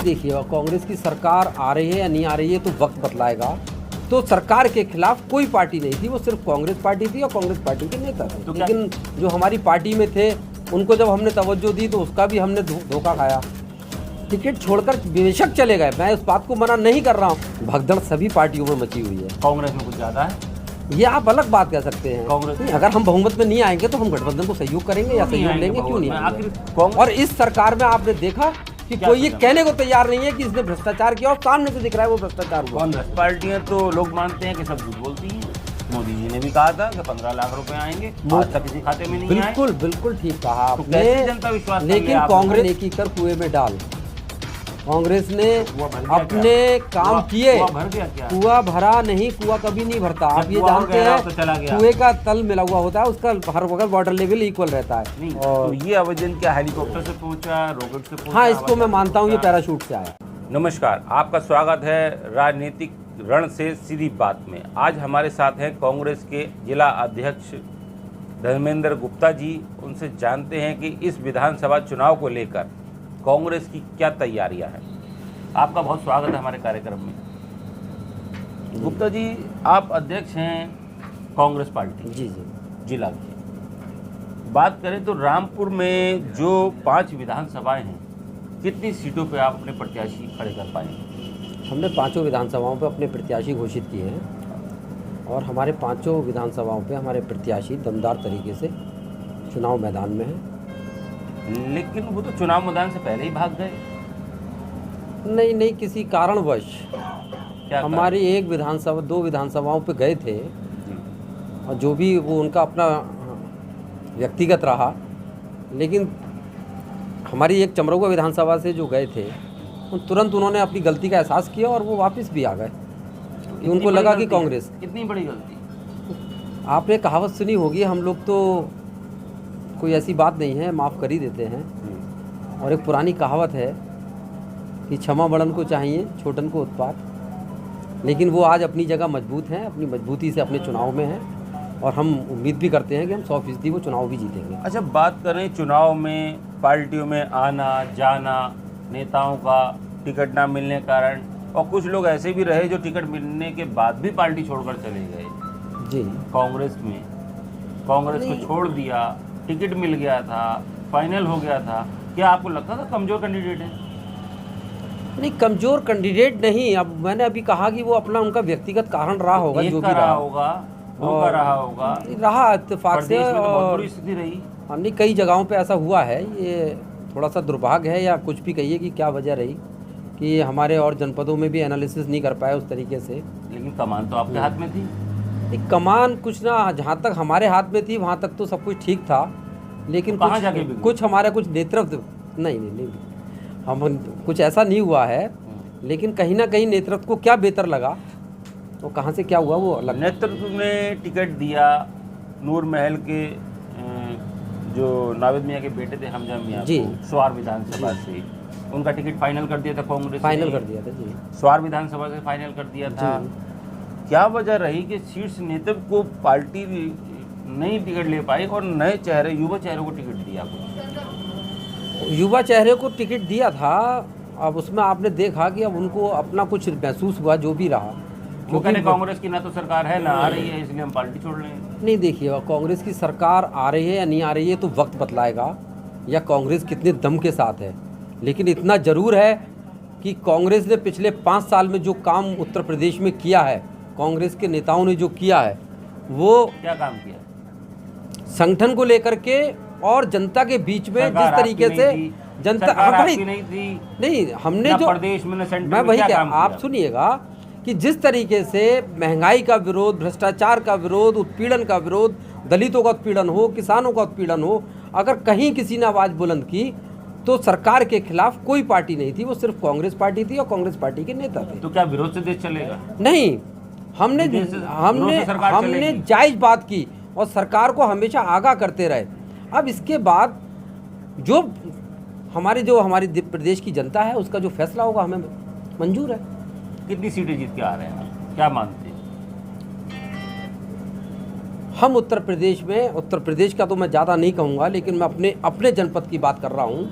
देखिए, कांग्रेस की सरकार आ रही है या नहीं आ रही है तो वक्त बतलाएगा। तो सरकार के खिलाफ कोई पार्टी नहीं थी, वो सिर्फ कांग्रेस पार्टी थी और कांग्रेस पार्टी के नेता थे। लेकिन जो हमारी पार्टी में थे उनको जब हमने तवज्जो दी तो उसका भी हमने धोखा खाया। टिकट छोड़कर बेशक चले गए, मैं इस बात को मना नहीं कर रहा हूँ। भगदड़ सभी पार्टियों में मची हुई है। कांग्रेस में कुछ ज़्यादा है, ये आप अलग बात कह सकते हैं। कांग्रेस नहीं, अगर हम बहुमत में नहीं आएंगे तो हम गठबंधन को सहयोग करेंगे या सहयोग लेंगे, क्यों नहीं आएंगे? और इस सरकार में आपने देखा कि कोई ये कहने को तैयार नहीं है कि इसने भ्रष्टाचार किया, और सामने से दिख रहा है वो भ्रष्टाचार हुआ। कांग्रेस पार्टियां तो लोग मानते हैं कि सब झूठ बोलती हैं। मोदी जी ने भी कहा था कि 15 लाख रुपए आएंगे, आज तक किसी खाते में नहीं आए। बिल्कुल बिल्कुल ठीक कहा तो आपने। कैसे जनता विश्वास कर ले लेकिन आप? कांग्रेस नेकी कर कुएं में डाल, कांग्रेस ने अपने काम किए। कुआं भर गया क्या? कुआं भरा नहीं, कुआं कभी नहीं भरता। आप ये जानते हैं, कुएं का तल मिला हुआ होता है, उसका हर वक्त वाटर लेवल इक्वल रहता है। नहीं, और तो ये आवेदन क्या हेलीकॉप्टर से पहुंचा, रॉकेट से पहुंचा? हाँ, इसको मैं मानता हूँ ये पैराशूट से आया। नमस्कार, आपका स्वागत है राजनीतिक रण से सीधी बात में। आज हमारे साथ हैं कांग्रेस के जिला अध्यक्ष धर्मेंद्र गुप्ता जी। उनसे जानते हैं कि इस विधानसभा चुनाव को लेकर कांग्रेस की क्या तैयारियां हैं। आपका बहुत स्वागत है हमारे कार्यक्रम में। गुप्ता जी, आप अध्यक्ष हैं कांग्रेस पार्टी जी जी जिला की। बात करें तो रामपुर में जो 5 विधानसभाएं हैं, कितनी सीटों पे आप अपने प्रत्याशी खड़े कर पाएंगे? हमने 5 विधानसभाओं पे अपने प्रत्याशी घोषित किए हैं और हमारे 5 विधानसभाओं पे हमारे प्रत्याशी दमदार तरीके से चुनाव मैदान में हैं। लेकिन वो तो चुनाव मैदान से पहले ही भाग गए। नहीं, किसी कारणवश क्या हमारी एक विधानसभा 2 विधानसभाओं पे गए थे, और जो भी वो उनका अपना व्यक्तिगत रहा। लेकिन हमारी एक चमरौगा विधानसभा से जो गए थे, तुरंत उन्होंने अपनी गलती का एहसास किया और वो वापस भी आ गए कि उनको लगा कि कांग्रेस। कितनी बड़ी गलती? आपने कहावत सुनी होगी, हम लोग तो कोई ऐसी बात नहीं है, माफ़ कर ही देते हैं। और एक पुरानी कहावत है कि क्षमा बड़न को चाहिए, छोटन को उत्पात। लेकिन वो आज अपनी जगह मजबूत हैं, अपनी मजबूती से अपने चुनाव में हैं, और हम उम्मीद भी करते हैं कि हम 100% वो चुनाव भी जीतेंगे। अच्छा, बात करें चुनाव में पार्टियों में आना जाना, नेताओं का टिकट ना मिलने के कारण, और कुछ लोग ऐसे भी रहे जो टिकट मिलने के बाद भी पार्टी छोड़कर चले गए। जी, कांग्रेस में कांग्रेस को छोड़ दिया, टिकट मिल गया था, फाइनल हो गया था। क्या आपको लगता था कमज़ोर कैंडिडेट है? नहीं, कमज़ोर कैंडिडेट नहीं। अब मैंने अभी कहा कि वो अपना उनका व्यक्तिगत कारण रहा होगा, जो भी रहा होगा, रहा इत्तेफाक से। और बुरी स्थिति रही। नहीं, कई जगहों पे ऐसा हुआ है। ये थोड़ा सा दुर्भाग्य है, या कुछ भी कहिए कि क्या वजह रही कि हमारे और जनपदों में भी एनालिसिस नहीं कर पाए उस तरीके से। लेकिन कमान तो आपके हाथ में थी। नहीं, कमान कुछ ना, जहाँ तक हमारे हाथ में थी वहाँ तक तो सब कुछ ठीक था। लेकिन कुछ हमारा कुछ नेतृत्व नहीं, हम कुछ ऐसा नहीं हुआ है। लेकिन कहीं ना कहीं नेतृत्व को क्या बेहतर लगा, तो कहाँ से क्या हुआ वो अलग। नेतृत्व ने टिकट दिया नूर महल के जो नावेद मियाँ के बेटे थे हमजा मियाँ जी, स्वार विधानसभा से उनका टिकट फाइनल कर दिया था कांग्रेस। फाइनल कर दिया था जी, स्वार विधानसभा से फाइनल कर दिया था। क्या वजह रही कि शीर्ष नेतृत्व को पार्टी नहीं टिकट ले पाई और नए चेहरे, युवा चेहरे को टिकट दिया? युवा चेहरे को टिकट दिया था। अब उसमें आपने देखा कि अब उनको अपना कुछ महसूस हुआ, जो भी रहा। क्योंकि कांग्रेस की ना तो सरकार है ना आ रही है, इसलिए हम पार्टी छोड़ रहे हैं। नहीं, देखिए, कांग्रेस की सरकार आ रही है या नहीं आ रही है तो वक्त बतलाएगा, या कांग्रेस कितने दम के साथ है। लेकिन इतना ज़रूर है कि कांग्रेस ने पिछले 5 साल में जो काम उत्तर प्रदेश में किया है, कांग्रेस के नेताओं ने जो किया है, वो क्या काम किया? संगठन को लेकर के और जनता के बीच में जिस तरीके से जनता नहीं, हमने जो प्रदेश में मैं वही क्या, आप सुनिएगा कि जिस तरीके से महंगाई का विरोध, भ्रष्टाचार का विरोध, उत्पीड़न का विरोध, दलितों का उत्पीड़न हो, किसानों का उत्पीड़न हो, अगर कहीं किसी ने आवाज़ बुलंद की तो सरकार के खिलाफ कोई पार्टी नहीं थी, वो सिर्फ कांग्रेस पार्टी थी और कांग्रेस पार्टी के नेता थे। तो क्या विरोध से देश चलेगा? नहीं, हमने जायज़ बात की और सरकार को हमेशा आगाह करते रहे। अब इसके बाद जो हमारी प्रदेश की जनता है, उसका जो फैसला होगा हमें मंजूर है। कितनी सीटें जीत के आ रहे हैं, क्या मानते हैं? हम उत्तर प्रदेश का तो मैं ज़्यादा नहीं कहूँगा, लेकिन मैं अपने जनपद की बात कर रहा हूँ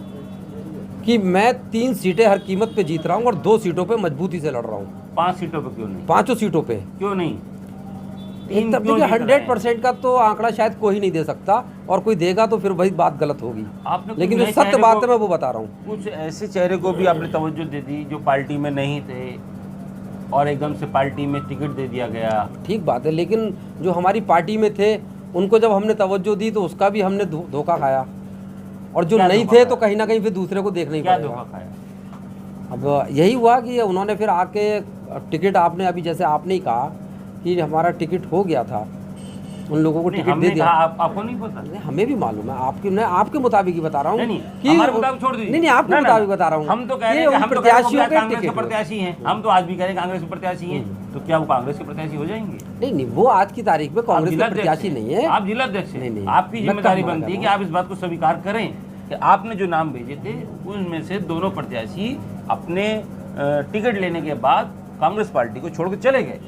कि मैं 3 सीटें हर कीमत पे जीत रहा हूँ और 2 सीटों पे मजबूती से लड़ रहा हूँ। 5 सीटों पे क्यों नहीं? 5 सीटों पे क्यों नहीं? एक तब देखिए 100% का तो आंकड़ा शायद कोई नहीं दे सकता, और कोई देगा तो फिर वही बात गलत होगी। आपने लेकिन जो सत्य बात है मैं वो बता रहा हूँ। कुछ ऐसे चेहरे को भी आपने तवज्जो दे दी जो पार्टी में नहीं थे और एकदम से पार्टी में टिकट दे दिया गया। ठीक बात है, लेकिन जो हमारी पार्टी में थे उनको जब हमने तवज्जो दी तो उसका भी हमने धोखा खाया, और जो नहीं थे तो कहीं ना कहीं फिर दूसरे को देखना ही क्या पड़ेगा। धोखा खाया? अब यही हुआ कि उन्होंने फिर आके टिकट, आपने अभी जैसे आपने ही कहा कि हमारा टिकट हो गया था, उन लोगों को टिकट दे दिया। आपको नहीं पता? नहीं, हमें भी मालूम है। मैं आपके मुताबिक ही बता रहा हूँ कि हमारे मुताबिक छोड़ दीजिए। नहीं, आपके मुताबिक बता रहा हूँ। हम तो कह रहे हैं कि हम तो प्रत्याशियों के कांग्रेस के टिकट प्रत्याशी हैं। हम तो आज भी कह रहे हैं कांग्रेस के प्रत्याशी हैं, तो क्या वो कांग्रेस के प्रत्याशी हो जाएंगे? नहीं, वो आज की तारीख में कांग्रेस के प्रत्याशी नहीं है। आप जिलाध्यक्ष हैं, आपकी जिम्मेदारी बनती है कि आप इस बात को स्वीकार करें कि आपने जो नाम भेजे थे उनमें से दोनों प्रत्याशी अपने टिकट लेने के बाद कांग्रेस पार्टी को छोड़कर चले गए।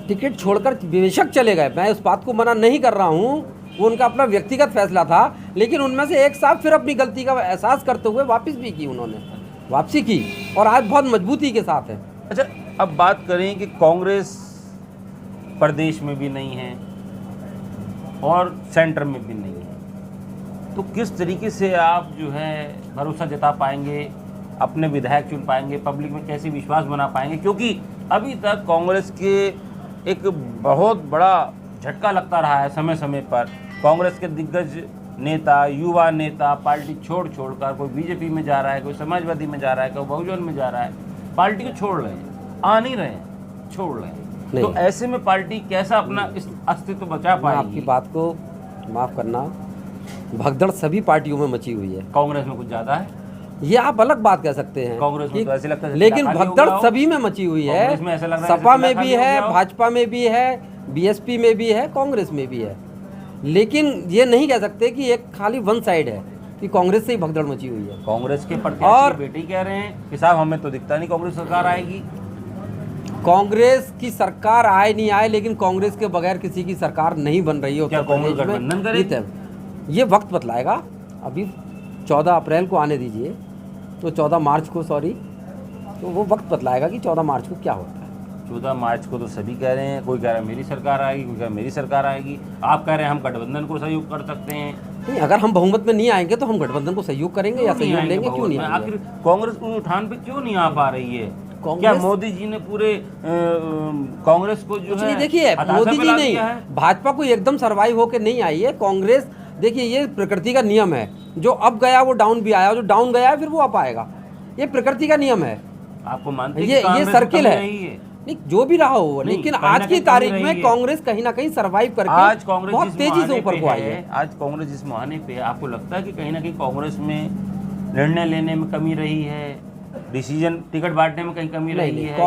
टिकट छोड़कर बेशक चले गए, मैं उस बात को मना नहीं कर रहा हूँ, वो उनका अपना व्यक्तिगत फैसला था, लेकिन उनमें से एक साहब फिर अपनी गलती का एहसास करते हुए वापस भी की, उन्होंने वापसी की और आज बहुत मजबूती के साथ है। अच्छा, अब बात करें कि कांग्रेस प्रदेश में भी नहीं है और सेंटर में भी नहीं है, तो किस तरीके से आप जो है भरोसा जता पाएंगे, अपने विधायक चुन पाएंगे, पब्लिक में कैसे विश्वास बना पाएंगे? क्योंकि अभी तक कांग्रेस के एक बहुत बड़ा झटका लगता रहा है समय समय पर। कांग्रेस के दिग्गज नेता, युवा नेता पार्टी छोड़ कर कोई बीजेपी में जा रहा है, कोई समाजवादी में जा रहा है, कोई बहुजन में जा रहा है, पार्टी को छोड़ रहे हैं, आ नहीं रहे हैं, छोड़ रहे हैं। तो ऐसे में पार्टी कैसा अपना इस अस्तित्व बचा पाएगी? आपकी बात को माफ़ करना, भगदड़ सभी पार्टियों में मची हुई है। कांग्रेस में कुछ ज़्यादा है, ये आप अलग बात कह सकते हैं, कांग्रेस में तो ऐसे लगता है, लेकिन भगदड़ सभी में मची हुई है। सपा में भी है, भाजपा में भी है, बीएसपी में भी है, कांग्रेस में भी है। लेकिन ये नहीं कह सकते कि एक खाली वन साइड है कि कांग्रेस से ही भगदड़ मची हुई है। कांग्रेस के प्रत्याशी बेटे कह रहे हैं कि साहब हमें तो दिखता नहीं कांग्रेस सरकार आएगी। कांग्रेस की सरकार आए नहीं आए, लेकिन कांग्रेस के बगैर किसी की सरकार नहीं बन रही है उत्तर प्रदेश में। ये वक्त बतलाएगा। अभी 14 अप्रैल को आने दीजिए, तो 14 मार्च को तो वो वक्त बतलाएगा कि 14 मार्च को क्या होता है। 14 मार्च को तो सभी कह रहे हैं, कोई कह रहा है मेरी सरकार आएगी, कोई कह रहा है मेरी सरकार आएगी। आप कह रहे हैं हम गठबंधन को सहयोग कर सकते हैं। नहीं, अगर हम बहुमत में नहीं आएंगे तो हम गठबंधन को सहयोग करेंगे या सहयोग लेंगे, क्यों नहीं आएंगे? आखिर कांग्रेस उठान पे क्यों नहीं आ पा रही है? क्या मोदी जी ने पूरे कांग्रेस को जो है, देखिए मोदी जी नहीं, भाजपा को एकदम सर्वाइव होकर नहीं आई है कांग्रेस। देखिए ये प्रकृति का नियम है, जो अब गया वो डाउन भी आया, जो डाउन गया है फिर वो अप आएगा। ये प्रकृति का नियम है। आपको मानते हैं ये सर्किल है? नहीं, जो भी रहा हो, लेकिन आज की तारीख में कांग्रेस कहीं ना कहीं सर्वाइव करके आज कांग्रेस बहुत तेजी से ऊपर को आई है। आज कांग्रेस जिस मुहाने पे, आपको लगता है कि कहीं ना कहीं कांग्रेस में निर्णय लेने में कमी रही है, डिसीजन टिकट बांटने में कहीं कमी रही है,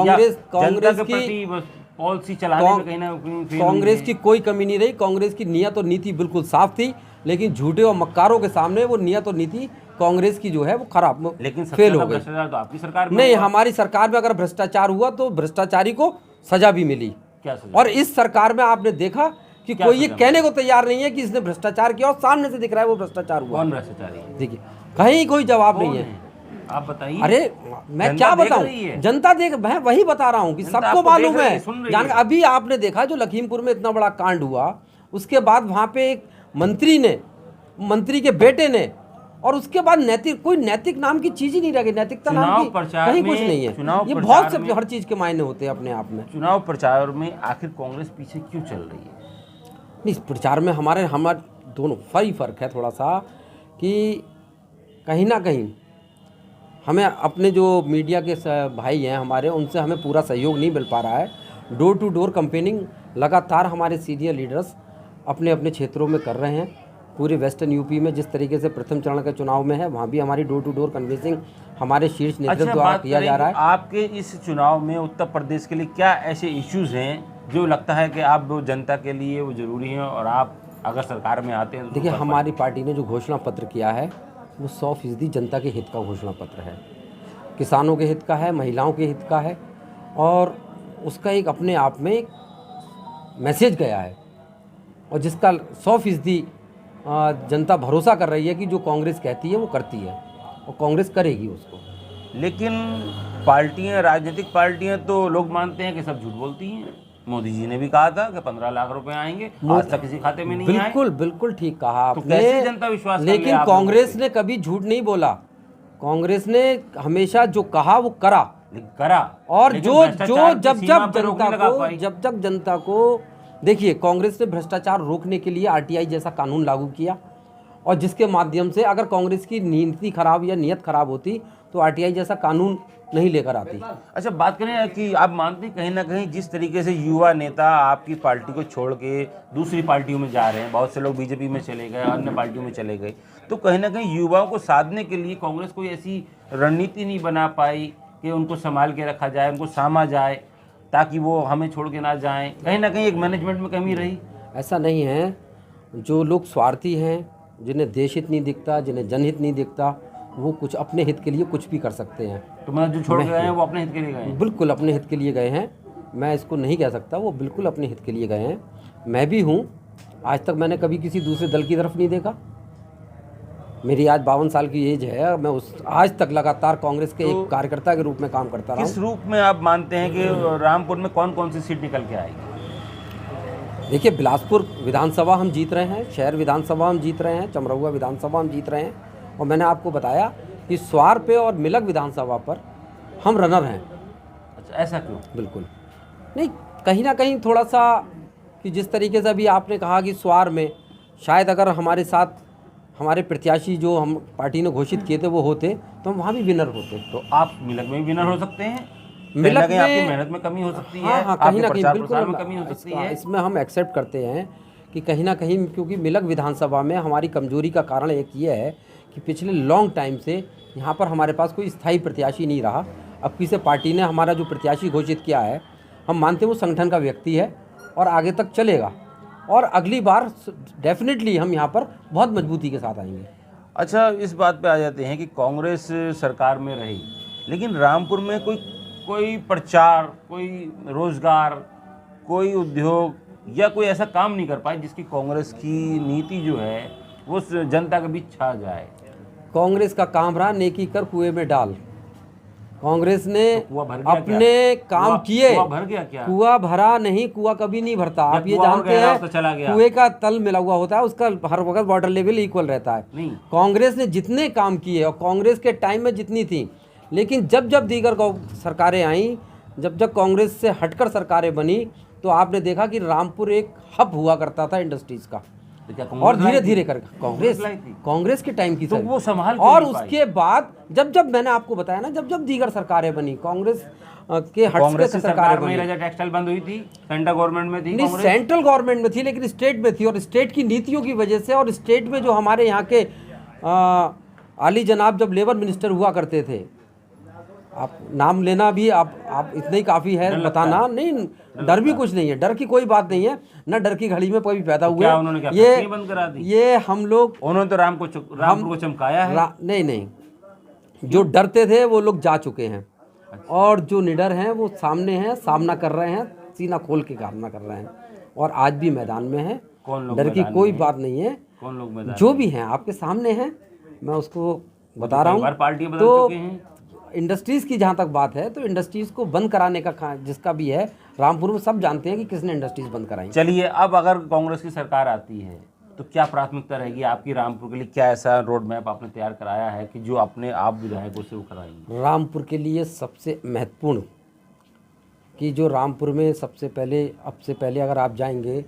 कांग्रेस की पॉलिसी चलाने में कहीं ना कहीं कांग्रेस की कोई कमी नहीं रही। कांग्रेस की नियत और नीति बिल्कुल साफ थी, लेकिन झूठे और मक्कारों के सामने वो नियत और नीति कांग्रेस की जो है वो खराब, लेकिन फेल हो गई। तो आपकी सरकार में नहीं, हमारी सरकार में अगर भ्रष्टाचार हुआ तो भ्रष्टाचारी को सजा भी मिली। क्या सजा? और इस सरकार में आपने देखा कि कोई ये कहने को तैयार नहीं है कि इसने भ्रष्टाचार किया, और सामने से दिख रहा है वो भ्रष्टाचार हुआ। कौन भ्रष्टाचारी है? देखिए कहीं कोई जवाब नहीं है। आप बताइए। अरे मैं क्या बताऊं, जनता देख, मैं वही बता रहा हूं कि सबको मालूम है। जान, अभी आपने देखा जो लखीमपुर में इतना बड़ा कांड हुआ, उसके बाद वहां पे एक मंत्री के बेटे ने, और उसके बाद कोई नैतिक नाम की चीज ही नहीं रह गई, नैतिकता नाम की कहीं कुछ नहीं है। ये बहुत से हर चीज के मायने होते हैं अपने आप में। चुनाव प्रचार में आखिर कांग्रेस पीछे क्यों चल रही है? नहीं, प्रचार में हमारे दोनों फर्क है थोड़ा सा, कि कहीं ना कहीं हमें अपने जो मीडिया के भाई हैं हमारे, उनसे हमें पूरा सहयोग नहीं मिल पा रहा है। डोर टू डोर कैंपेनिंग लगातार हमारे सीनियर लीडर्स अपने अपने क्षेत्रों में कर रहे हैं। पूरे वेस्टर्न यूपी में जिस तरीके से प्रथम चरण के चुनाव में है, वहाँ भी हमारी डोर टू डोर कन्वेंसिंग हमारे शीर्ष नेतृत्व द्वारा किया जा रहा है। आपके इस चुनाव में उत्तर प्रदेश के लिए क्या ऐसे इश्यूज हैं जो लगता है कि आप वो जनता के लिए वो जरूरी हैं, और आप अगर सरकार में आते हैं तो? देखिए, हमारी पार्टी ने जो घोषणा पत्र किया है वो 100% जनता के हित का घोषणा पत्र है, किसानों के हित का है, महिलाओं के हित का है, और उसका एक अपने आप में एक मैसेज गया है, और जिसका 100% जनता भरोसा कर रही है कि जो कांग्रेस कहती है वो करती है। और कांग्रेस करेगी उसको। लेकिन पार्टियां, राजनीतिक पार्टियां तो लोग मानते हैं कि सब झूठ बोलती हैं। मोदी जी ने भी कहा था कि 15 लाख रुपए आएंगे, आज तक किसी खाते में नहीं आए। बिल्कुल बिल्कुल ठीक कहा तो आपने। कैसे जनता विश्वास कर ले लेकिन आप लोगों कांग्रेस पे? ने कभी झूठ नहीं बोला। कांग्रेस ने हमेशा जो कहा वो करा। लेकिन करा। और लेकिन जो भ्रष्टाचार की जब सीमा जब पे रोक नहीं जनता लगा को पाई। जब तक जनता को देखिए, कांग्रेस ने भ्रष्टाचार रोकने के लिए आरटीआई जैसा कानून लागू किया, और जिसके माध्यम से अगर कांग्रेस की नीति खराब या नीयत खराब होती तो आरटीआई जैसा कानून नहीं लेकर आती। अच्छा, बात करें कि आप मानते हैं कहीं ना कहीं जिस तरीके से युवा नेता आपकी पार्टी को छोड़ के दूसरी पार्टियों में जा रहे हैं, बहुत से लोग बीजेपी में चले गए, अन्य पार्टियों में चले गए, तो कहीं ना कहीं युवाओं को साधने के लिए कांग्रेस कोई ऐसी रणनीति नहीं बना पाई कि उनको संभाल के रखा जाए, उनको सामा जाए, ताकि वो हमें छोड़ के ना जाएं? कहीं ना कहीं एक मैनेजमेंट में कमी रही। ऐसा नहीं है। जो लोग स्वार्थी हैं, जिन्हें देश हित नहीं दिखता, जिन्हें जनहित नहीं दिखता, वो कुछ अपने हित के लिए कुछ भी कर सकते हैं। तो मतलब जो छोड़ गए हैं वो अपने हित के लिए गए हैं? बिल्कुल अपने हित के लिए गए हैं। मैं इसको नहीं कह सकता, वो बिल्कुल अपने हित के लिए गए हैं। मैं भी हूँ। आज तक मैंने कभी किसी दूसरे दल की तरफ नहीं देखा। मेरी आज 52 साल की एज है। मैं आज तक लगातार कांग्रेस के एक कार्यकर्ता के रूप में काम करता रहा हूँ। किस रूप में आप मानते हैं कि रामपुर में कौन कौन सी सीट निकल के आएगी? देखिए, बिलासपुर विधानसभा हम जीत रहे हैं, शहर विधानसभा हम जीत रहे हैं, चमरौआ विधानसभा हम जीत रहे हैं, और मैंने आपको बताया कि स्वार पे और मिलक विधानसभा पर हम रनर हैं। अच्छा, ऐसा क्यों? बिल्कुल नहीं, कहीं ना कहीं थोड़ा सा कि जिस तरीके से अभी आपने कहा कि स्वार में शायद अगर हमारे साथ हमारे प्रत्याशी जो हम पार्टी ने घोषित किए थे वो होते तो हम वहाँ भी विनर होते। तो आप मिलक में भी विनर हो सकते हैं। मिलक में आपकी मेहनत में कमी हो सकती है। हाँ, कहीं ना आपके कहीं प्रचार बिल्कुल प्रसार में कमी हो सकती है। इसमें हम एक्सेप्ट करते हैं कि कहीं ना कहीं, क्योंकि मिलक विधानसभा में हमारी कमजोरी का कारण एक ये है कि पिछले लॉन्ग टाइम से यहाँ पर हमारे पास कोई स्थायी प्रत्याशी नहीं रहा। अब किसी पार्टी ने हमारा जो प्रत्याशी घोषित किया है, हम मानते हैं वो संगठन का व्यक्ति है और आगे तक चलेगा, और अगली बार डेफिनेटली हम यहाँ पर बहुत मजबूती के साथ आएंगे। अच्छा, इस बात पे आ जाते हैं कि कांग्रेस सरकार में रही, लेकिन रामपुर में कोई प्रचार, कोई रोजगार, कोई उद्योग या कोई ऐसा काम नहीं कर पाए जिसकी कांग्रेस की नीति जो है वो जनता के बीच छा जाए। कांग्रेस का काम रहा नेकी कर कुएं में डाल। कांग्रेस ने कुआं भर गया अपने काम किए। कुआं भर गया क्या? कुआं भरा नहीं, कुआं कभी नहीं भरता। आप ये जानते हैं, तो चला गया। कुएं का तल मिला हुआ होता है, उसका हर वक्त वाटर लेवल इक्वल रहता है। नहीं, कांग्रेस ने जितने काम किए और कांग्रेस के टाइम में जितनी थी, लेकिन जब जब दीगर सरकारें आई, जब जब कांग्रेस से हटकर सरकारें बनी, तो आपने देखा कि रामपुर एक हब हुआ करता था इंडस्ट्रीज का। तो क्या और धीरे धीरे कर कांग्रेस के टाइम की तो वो संभाल और उसके बाद जब जब मैंने आपको बताया ना, जब जब दीगर सरकारें बनी, कांग्रेस के हट के सरकारें बनी। टेक्सटाइल बंद हुई थी, सेंट्रल गवर्नमेंट में थी, नहीं सेंट्रल गवर्नमेंट में थी, लेकिन स्टेट में थी, और स्टेट की नीतियों की वजह से, और स्टेट में जो हमारे यहाँ के आली जनाब जब लेबर मिनिस्टर हुआ करते थे, आप नाम लेना भी आप इतना ही काफ़ी है बताना। नहीं, डर भी कुछ नहीं है, डर की कोई बात नहीं है, न डर की घड़ी में कोई भी पैदा हुए। उन्होंने क्या फैक्ट्री बंद करा दी? ये हम लोग, उन्होंने तो रामपुर को चमकाया है। नहीं, जो डरते थे वो लोग जा चुके हैं, और जो निडर हैं वो सामने हैं, सामना कर रहे हैं, सीना खोल के सामना कर रहे हैं, और आज भी मैदान में है। डर की कोई बात नहीं है। कौन लोग मैदान जो भी हैं आपके सामने हैं, मैं उसको बता रहा हूँ। पार्टी बदल तो चुके हैं। इंडस्ट्रीज़ की जहाँ तक बात है, तो इंडस्ट्रीज़ को बंद कराने का जिसका भी है, रामपुर में सब जानते हैं कि किसने इंडस्ट्रीज़ बंद कराई। चलिए, अब अगर कांग्रेस की सरकार आती है तो क्या प्राथमिकता रहेगी आपकी रामपुर के लिए? क्या ऐसा रोड मैप आपने तैयार कराया है कि जो अपने आप विधायकों से वो कराएंगे? रामपुर के लिए सबसे महत्वपूर्ण कि जो रामपुर में सबसे पहले अगर आप जाएंगे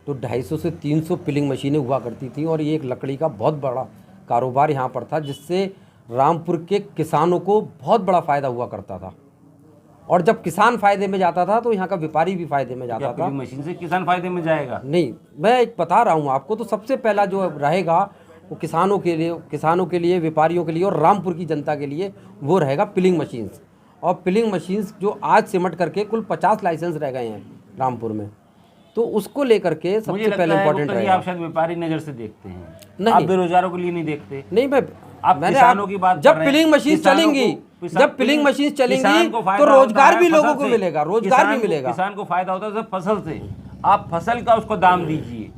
तो 250 से 300 पिलिंग मशीनें हुआ करती थी, और ये एक लकड़ी का बहुत बड़ा कारोबार यहाँ पर था, जिससे रामपुर के किसानों को बहुत बड़ा फ़ायदा हुआ करता था। और जब किसान फ़ायदे में जाता था तो यहाँ का व्यापारी भी फ़ायदे में जाता था। मशीन से किसान फ़ायदे में जाएगा? नहीं, मैं एक बता रहा हूँ आपको। तो सबसे पहला जो रहेगा वो किसानों के लिए, व्यापारियों के लिए और रामपुर की जनता के लिए वो रहेगा पिलिंग मशीन्स। और पिलिंग मशीन्स जो आज सिमट करके कुल 50 लाइसेंस रह गए हैं रामपुर में, तो उसको लेकर के सबसे पहले इम्पोर्टेंट रहेगा। आप शायद व्यापारी नज़र से देखते हैं, नहीं, आप बेरोजगारों के लिए नहीं देखते। नहीं, मैंने किसानों की बात जब पिलिंग मशीन चलेंगी, तो रोजगार भी लोगों को मिलेगा, रोजगार भी मिलेगा। किसान को फायदा होता है फसल से। आप फसल का उसको दाम दीजिए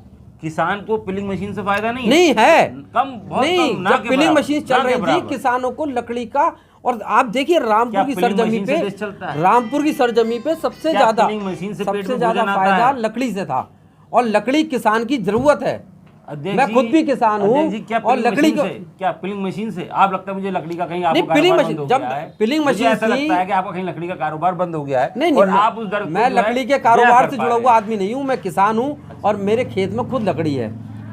किसान को पिलिंग मशीन से फायदा नहीं है? नहीं है, कम, बहुत नहीं। कम, ना जब के पिलिंग बराबर, मशीन ना चल के रही थी बराबर। किसानों को लकड़ी का, और आप देखिए रामपुर क्या की पिलिंग सरजमी मशीन से पे, देश चलता है? रामपुर की सरजमी पे सबसे क्या ज्यादा, पिलिंग मशीन से पेट सबसे में ज्यादा भोजन आता फायदा है? लकड़ी से था, और लकड़ी किसान की जरूरत है। अध्यक्ष मैं जी, खुद भी किसान हूँ, अध्यक्ष जी, क्या और पिलिंग लकड़ी मशीन को, से, क्या पिलिंग मशीन से आप लगता है मुझे लकड़ी का कहीं आपको नहीं, पिलिंग कारोबार मशीन, बंद हो जब गया है? पिलिंग मुझे मशीन ऐसा थी, लगता है कि आपका कहीं लकड़ी का कारोबार बंद हो गया है, नहीं और नहीं, आप उस दर को मैं जो है लकड़ी के बयां कारोबार कर से पा जुड़ा रहे हुआ हैं। आदमी नहीं हूँ, मैं किसान हूँ, और मेरे खेत में खुद लकड़ी है,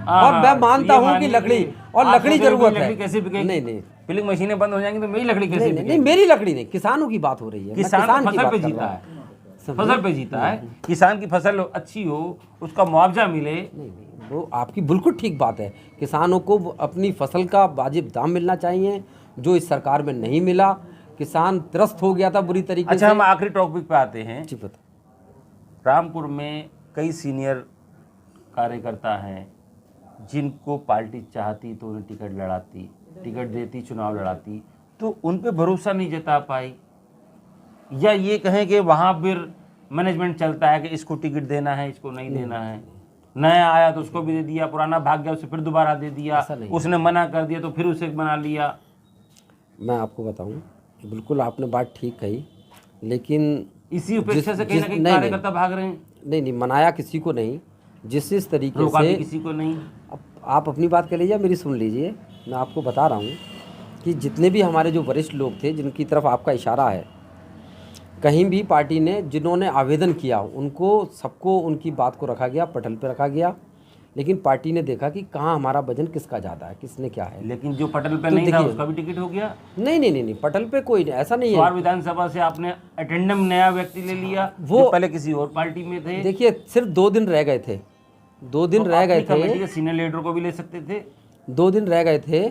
हाँ, और मैं तो मानता ये हूँ कि मानिए लकड़ी, और आप लकड़ी सोच रहे हो कि जरूरत है। लकड़ी कैसे बिकेगी? नहीं नहीं पिलिंग मशीनें बंद हो जाएंगी तो मेरी लकड़ी कैसे नहीं नहीं, बिकेगी? मेरी लकड़ी नहीं, किसानों की बात हो रही है, मैं किसान किसान की फसल बात पे कर जीता रहा है, हूँ। फसल पे जीता है। किसान की फसल अच्छी हो, उसका मुआवजा मिले। नहीं नहीं, वो आपकी बिल्कुल ठीक बात है, किसानों को अपनी फसल का वाजिब दाम मिलना चाहिए, जो इस सरकार में नहीं मिला। किसान त्रस्त हो गया था बुरी तरीके से। अच्छा, हम आखिरी टॉपिक पे आते हैं। जी बता। रामपुर में कई सीनियर कार्यकर्ता हैं जिनको पार्टी चाहती तो उन्हें टिकट लड़ाती, टिकट देती, चुनाव लड़ाती, तो उन पे भरोसा नहीं जता पाई, या ये कहें कि वहाँ फिर मैनेजमेंट चलता है कि इसको टिकट देना है, इसको नहीं देना है, नया आया तो उसको भी दे दिया, पुराना भाग गया उसे फिर दोबारा दे दिया, उसने मना कर दिया तो फिर उसे बना लिया। मैं आपको बताऊं, बिल्कुल आपने बात ठीक कही, लेकिन इसी उपेक्षा से कहीं ना कहीं नहीं, कार्यकर्ता भाग रहे हैं। नहीं नहीं, मनाया किसी को नहीं, जिस तरीके रोका भी से, किसी को नहीं। अब आप अपनी बात कर लीजिए, मेरी सुन लीजिए। मैं आपको बता रहा हूँ कि जितने भी हमारे जो वरिष्ठ लोग थे जिनकी तरफ आपका इशारा है, कहीं भी पार्टी ने जिन्होंने आवेदन किया उनको सबको उनकी बात को रखा गया, पटल पे रखा गया, लेकिन पार्टी ने देखा कि कहाँ हमारा वजन किसका ज़्यादा है, किसने क्या है। लेकिन जो पटल पे तो नहीं था देखिए, उसका भी टिकट हो गया। नहीं नहीं नहीं नहीं, पटल पे कोई नहीं, ऐसा नहीं स्वार है। विधानसभा से आपने अटेंडम नया व्यक्ति ले लिया, वो जो पहले किसी और पार्टी में थे। देखिए, सिर्फ 2 दिन रह गए थे, 2 दिन रह गए अपनी कमेटी थे, के सीनियर लीडर को भी ले सकते थे। 2 दिन रह गए थे,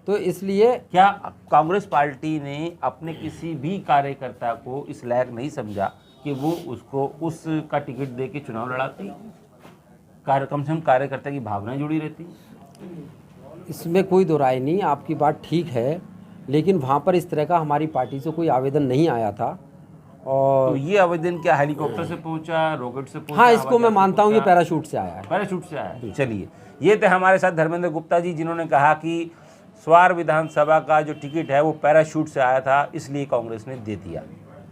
तो इसलिए क्या कांग्रेस पार्टी ने अपने किसी भी कार्यकर्ता को इस लायक नहीं समझा कि वो उसको उसका टिकट दे के चुनाव लड़ाती? कम से कम कार्यकर्ता की भावनाएं जुड़ी रहती। इसमें कोई दो राय नहीं, आपकी बात ठीक है, लेकिन वहाँ पर इस तरह का हमारी पार्टी से कोई आवेदन नहीं आया था। और तो ये आवेदन क्या हेलीकॉप्टर से पहुंचा, रॉकेट से पहुंचा? हाँ, इसको मैं मानता हूँ ये पैराशूट से आया है। पैराशूट से आया। चलिए, ये थे हमारे साथ धर्मेंद्र गुप्ता जी, जिन्होंने कहा कि स्वार विधानसभा का जो टिकट है वो पैराशूट से आया था, इसलिए कांग्रेस ने दे दिया।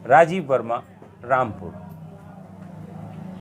राजीव वर्मा, रामपुर।